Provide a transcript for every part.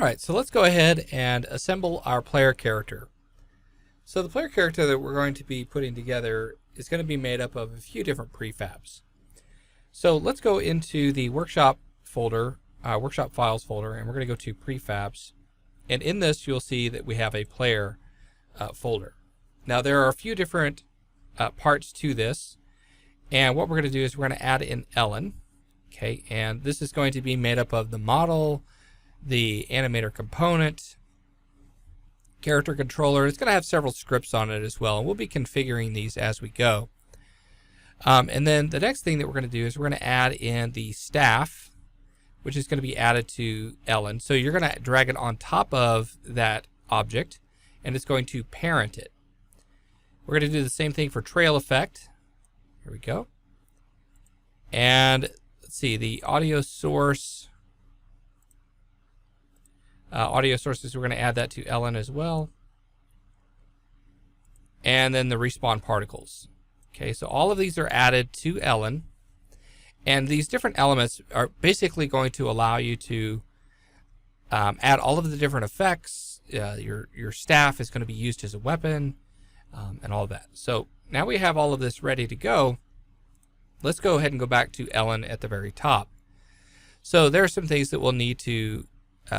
Alright, so let's go ahead and assemble our player character. So the player character that we're going to be putting together is going to be made up of a few different prefabs. So let's go into the workshop folder, workshop files folder, and we're going to go to prefabs. And in this you'll see that we have a player folder. Now there are a few different parts to this, and what we're going to do is we're going to add in Ellen. Okay, and this is going to be made up of the model, the animator component, character controller. It's going to have several scripts on it as well, and we'll be configuring these as we go. And then the next thing that we're going to do is we're going to add in the staff, which is going to be added to Ellen. So you're going to drag it on top of that object, and it's going to parent it. We're going to do the same thing for trail effect. Here we go. And let's see, the audio source. Audio sources, we're going to add that to Ellen as well. And then the respawn particles. Okay, so all of these are added to Ellen. And these different elements are basically going to allow you to add all of the different effects. Your staff is going to be used as a weapon, and all of that. So now we have all of this ready to go. Let's go ahead and go back to Ellen at the very top. So there are some things that we'll need to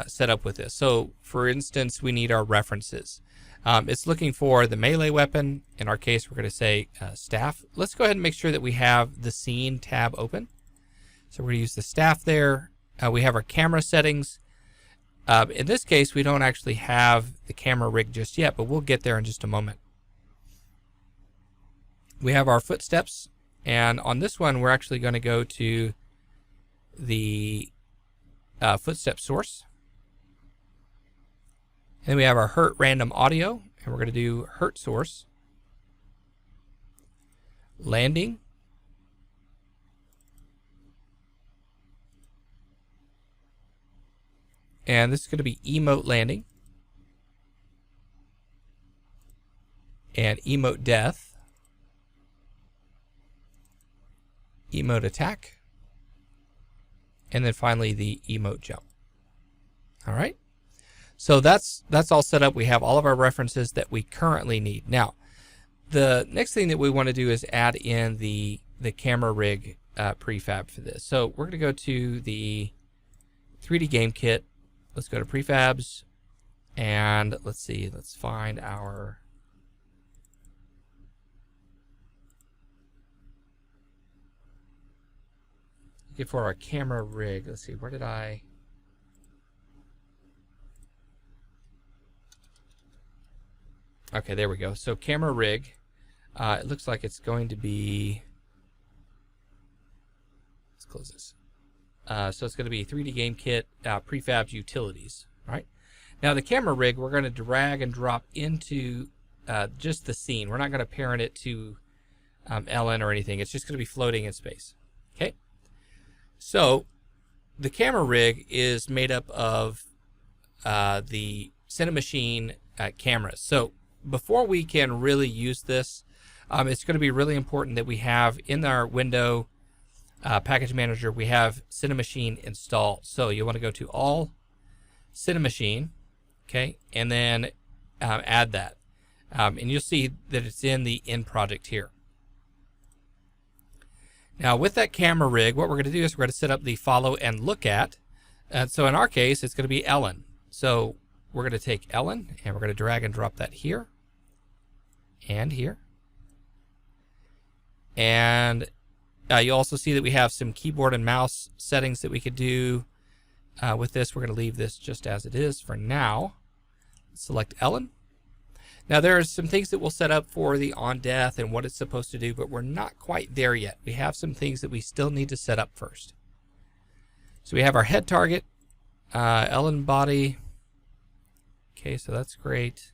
set up with this. So for instance, we need our references. It's looking for the melee weapon. In our case, we're going to say staff. Let's go ahead and make sure that we have the scene tab open. So we're going to use the staff there. We have our camera settings. In this case, we don't actually have the camera rig just yet, but we'll get there in just a moment. We have our footsteps, and on this one, we're actually going to go to the footstep source. And then we have our hurt random audio, and we're going to do hurt source, landing, and this is going to be emote landing, and emote death, emote attack, and then finally the emote jump. All right. So that's all set up. We have all of our references that we currently need. Now, the next thing that we want to do is add in the camera rig prefab for this. So we're going to go to the 3D game kit. Let's go to prefabs, and let's see. Let's find our for our camera rig. Let's see. Where did I? Okay, there we go. So camera rig, it looks like it's going to be, let's close this. So it's going to be 3D game kit, prefabs utilities, right? Now the camera rig, we're going to drag and drop into just the scene. We're not going to parent it to Ellen or anything. It's just going to be floating in space, okay? So the camera rig is made up of the Cinemachine cameras. So before we can really use this, it's going to be really important that we have in our window package manager, we have Cinemachine installed. So you want to go to all Cinemachine, okay, and then add that. And you'll see that it's in the in project here. Now with that camera rig, what we're going to do is we're going to set up the follow and look at. And so in our case, it's going to be Ellen. So we're going to take Ellen and we're going to drag and drop that here and here. And you also see that we have some keyboard and mouse settings that we could do with this. We're going to leave this just as it is for now. Select Ellen. Now there are some things that we'll set up for the on death and what it's supposed to do, but we're not quite there yet. We have some things that we still need to set up first. So we have our head target, Ellen body. Okay, so that's great.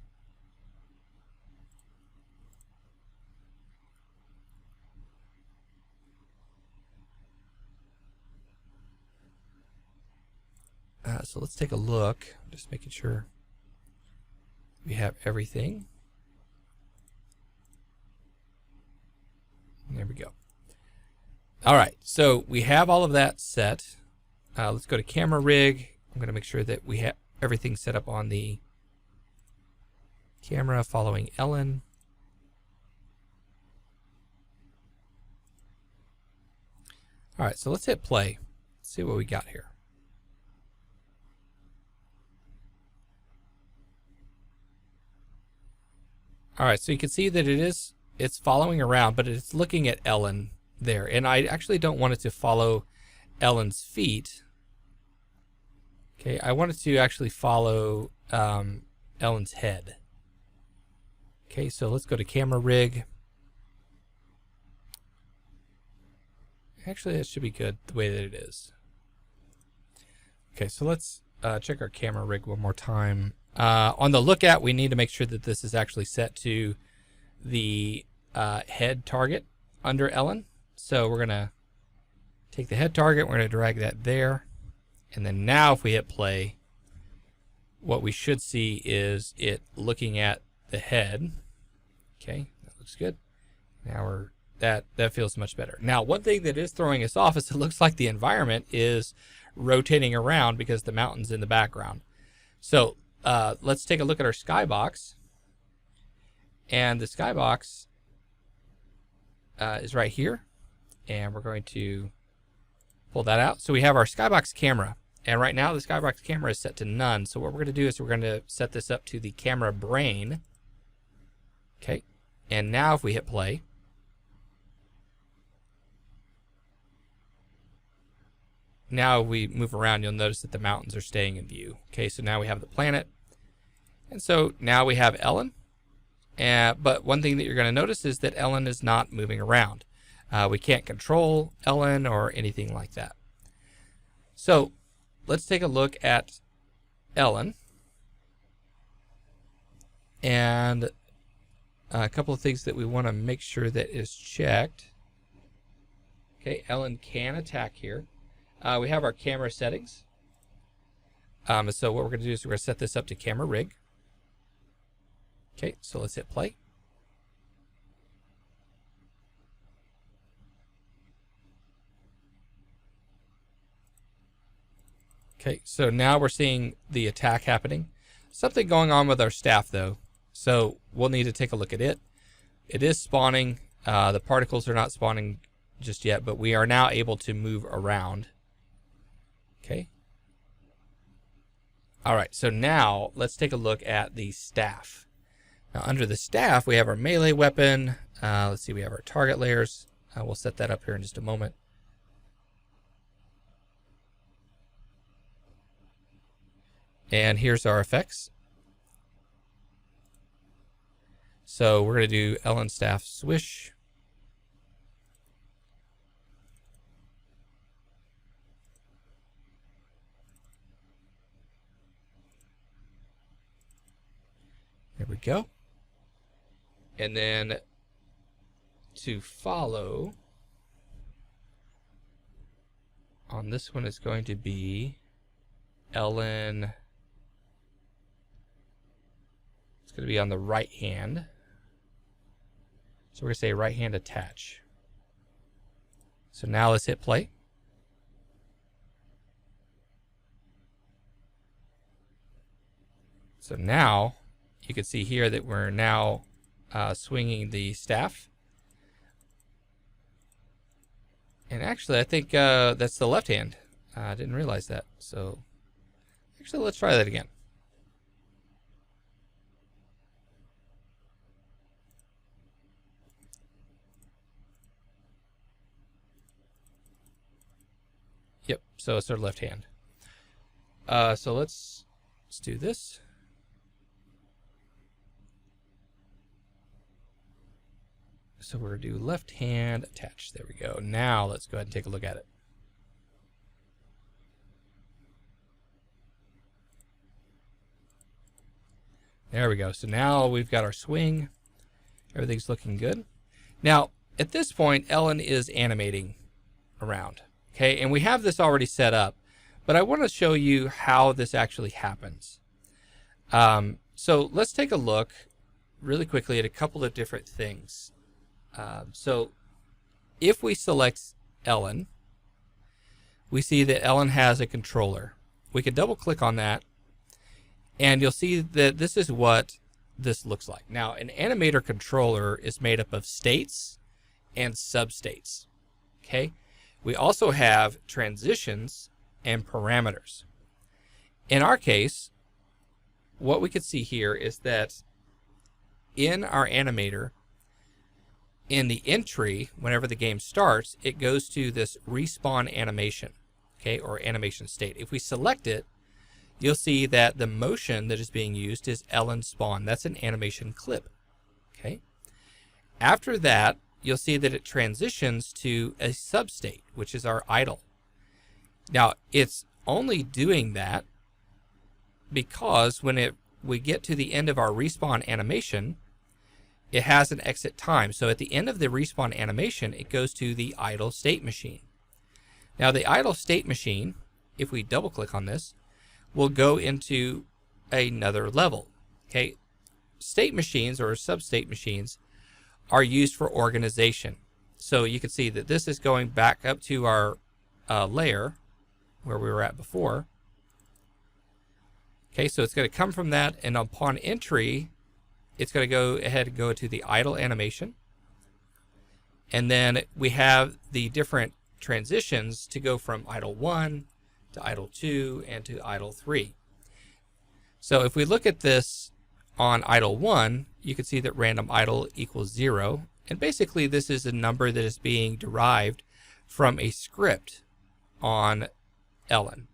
So let's take a look, just making sure we have everything. There we go. All right, so we have all of that set. Let's go to camera rig. I'm going to make sure that we everything set up on the camera following Ellen. All right, so let's hit play. Let's see what we got here. All right, so you can see that it's following around, but it's looking at Ellen there. And I actually don't want it to follow Ellen's feet. Okay, I want it to actually follow Ellen's head. Okay, so let's go to camera rig. Actually, that should be good the way that it is. Okay, so let's check our camera rig one more time. On the lookout, we need to make sure that this is actually set to the head target under Ellen. So we're going to take the head target, we're going to drag that there. And then now if we hit play, what we should see is it looking at the head. Okay, that looks good. Now that feels much better. Now, one thing that is throwing us off is it looks like the environment is rotating around because the mountain's in the background. So let's take a look at our skybox. And the skybox is right here. And we're going to pull that out. So we have our skybox camera. And right now the skybox camera is set to none. So what we're going to do is we're going to set this up to the camera brain. Okay. And now if we hit play, now we move around, you'll notice that the mountains are staying in view. Okay, so now we have the planet. And so now we have Ellen. But one thing that you're going to notice is that Ellen is not moving around. We can't control Ellen or anything like that. So let's take a look at Ellen. And a couple of things that we want to make sure that is checked. Okay, Ellen can attack here. We have our camera settings. So what we're going to do is we're going to set this up to camera rig. Okay, so let's hit play. Okay, so now we're seeing the attack happening. Something going on with our staff though. So we'll need to take a look at it. It is spawning. The particles are not spawning just yet, but we are now able to move around. Okay. All right, so now let's take a look at the staff. Now under the staff, we have our melee weapon. Let's see, we have our target layers. We'll set that up here in just a moment. And here's our effects. So we're going to do Ellen staff swish. There we go. And then to follow on this one is going to be Ellen. It's going to be on the right hand. So we're going to say right hand attach. So now let's hit play. So now you can see here that we're now swinging the staff. And actually, I think that's the left hand. I didn't realize that. So actually, let's try that again. Yep, so it's our left hand. So let's do this. So we're going to do left hand attach. There we go. Now let's go ahead and take a look at it. There we go. So now we've got our swing. Everything's looking good. Now, at this point, Ellen is animating around. Okay, and we have this already set up, but I want to show you how this actually happens. So let's take a look really quickly at a couple of different things. So if we select Ellen, we see that Ellen has a controller. We can double click on that, And you'll see that this is what this looks like. Now, an animator controller is made up of states and substates. Okay? We also have transitions and parameters. In our case, what we can see here is that in our animator, in the entry, whenever the game starts, it goes to this respawn animation, okay, or animation state. If we select it, you'll see that the motion that is being used is Ellen spawn. That's an animation clip, okay? After that, you'll see that it transitions to a substate, which is our idle. Now, it's only doing that because when we get to the end of our respawn animation, it has an exit time. So at the end of the respawn animation, it goes to the idle state machine. Now the idle state machine, if we double click on this, will go into another level. Okay, state machines or substate machines are used for organization. So you can see that this is going back up to our layer where we were at before. Okay, so it's going to come from that, and upon entry, it's going to go ahead and go to the idle animation. And then we have the different transitions to go from idle 1 to idle 2 and to idle 3. So if we look at this on idle 1, you can see that random idle equals 0. And basically this is a number that is being derived from a script on Ellen.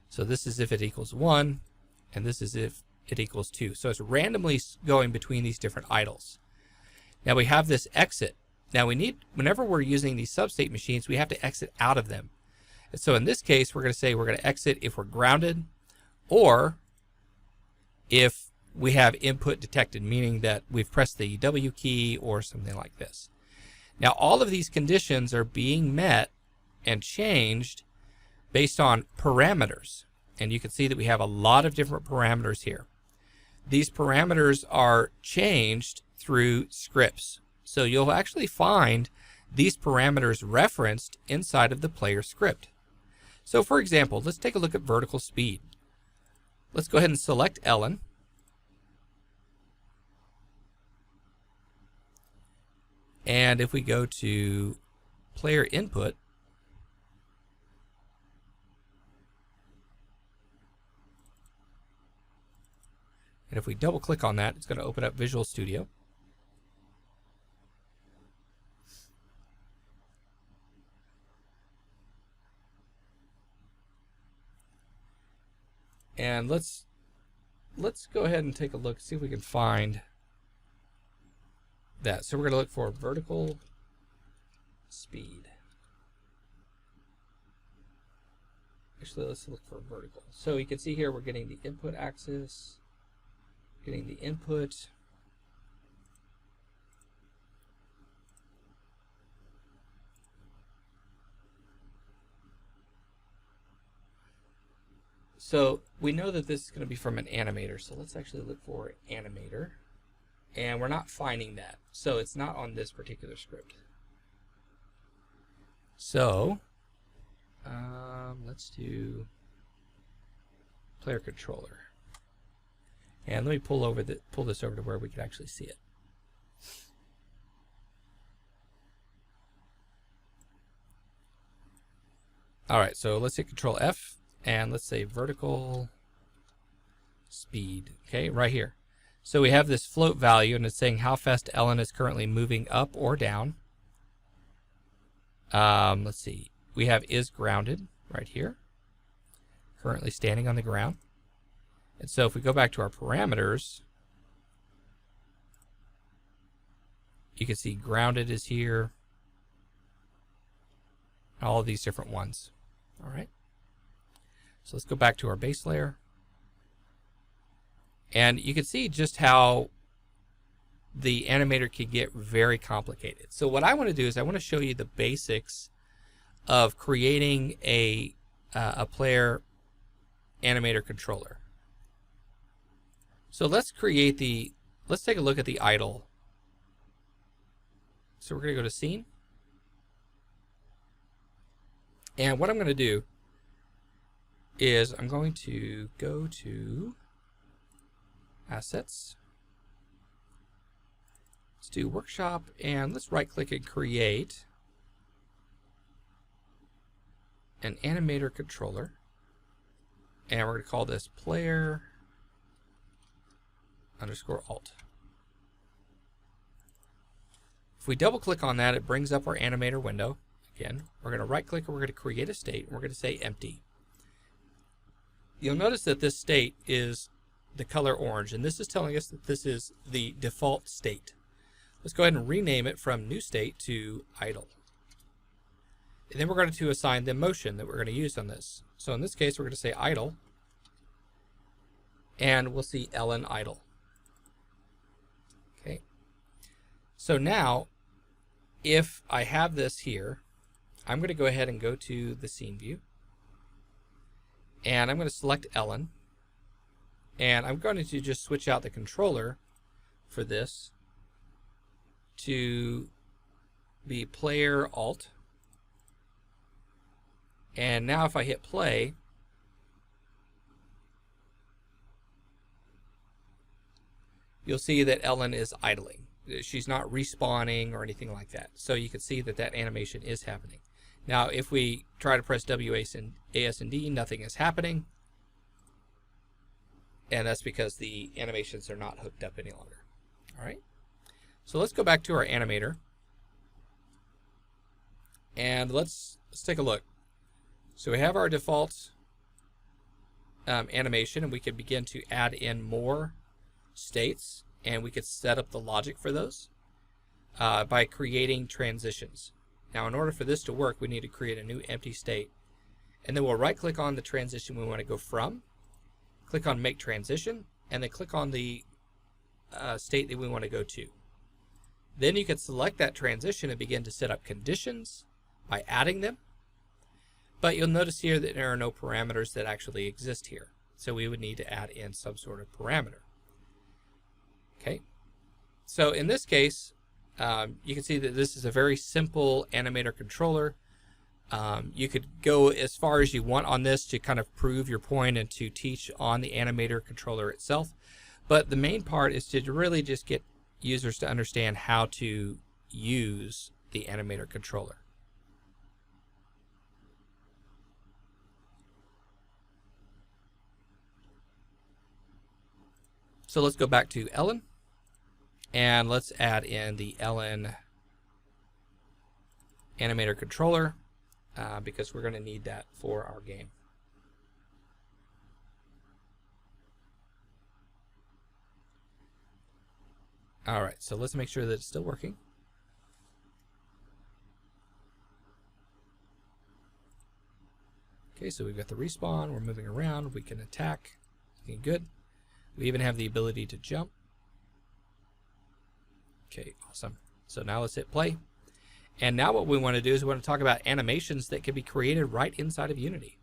So this is if it equals 1, and this is if it equals 2. So it's randomly going between these different idles. Now we have this exit. Now we need, whenever we're using these substate machines, we have to exit out of them. And so in this case, we're going to say we're going to exit if we're grounded, or if we have input detected, meaning that we've pressed the W key or something like this. Now all of these conditions are being met and changed based on parameters. And you can see that we have a lot of different parameters here. These parameters are changed through scripts. So you'll actually find these parameters referenced inside of the player script. So for example, let's take a look at vertical speed. Let's go ahead and select Ellen. And if we go to player input, and if we double click on that, it's going to open up Visual Studio. And let's go ahead and take a look, see if we can find that. So we're going to look for vertical speed. Actually, let's look for vertical. So you can see here we're getting the input axis, getting the input. So we know that this is going to be from an animator. So let's actually look for animator. And we're not finding that. So it's not on this particular script. So let's do player controller. And let me pull this over to where we can actually see it. All right, so let's hit Control F, and let's say vertical speed. Okay, right here. So we have this float value, and it's saying how fast Ellen is currently moving up or down. Let's see. We have is grounded right here, currently standing on the ground. And so if we go back to our parameters, you can see grounded is here, all of these different ones. All right. So let's go back to our base layer. And you can see just how the animator can get very complicated. So what I want to do is I want to show you the basics of creating a player animator controller. So let's take a look at the idle. So we're going to go to scene. And what I'm going to do is I'm going to go to assets. Let's do workshop, and let's right click and create an animator controller. And we're going to call this player underscore alt. If we double click on that, it brings up our animator window. Again, we're going to right click and we're going to create a state, and we're going to say empty. You'll notice that this state is the color orange, and this is telling us that this is the default state. Let's go ahead and rename it from new state to idle. And then we're going to assign the motion that we're going to use on this. So in this case, we're going to say idle, and we'll see Ellen idle. Okay. So now, if I have this here, I'm going to go ahead and go to the scene view, and I'm going to select Ellen, and I'm going to just switch out the controller for this to be player alt. And now if I hit play, you'll see that Ellen is idling. She's not respawning or anything like that. So you can see that that animation is happening. Now if we try to press WASD, nothing is happening. And that's because the animations are not hooked up any longer. All right. So let's go back to our animator. And let's take a look. So we have our default animation, and we can begin to add in more states, and we could set up the logic for those by creating transitions. Now in order for this to work, we need to create a new empty state, and then we'll right click on the transition we want to go from, click on make transition, and then click on the state that we want to go to. Then you can select that transition and begin to set up conditions by adding them. But you'll notice here that there are no parameters that actually exist here. So we would need to add in some sort of parameter. Okay. So in this case, you can see that this is a very simple animator controller. You could go as far as you want on this to kind of prove your point and to teach on the animator controller itself. But the main part is to really just get users to understand how to use the animator controller. So let's go back to Ellen, and let's add in the Ellen animator controller because we're going to need that for our game. All right, so let's make sure that it's still working. Okay, so we've got the respawn, we're moving around, we can attack, looking good. We even have the ability to jump. Okay, awesome. So now let's hit play. And now what we want to do is we want to talk about animations that can be created right inside of Unity.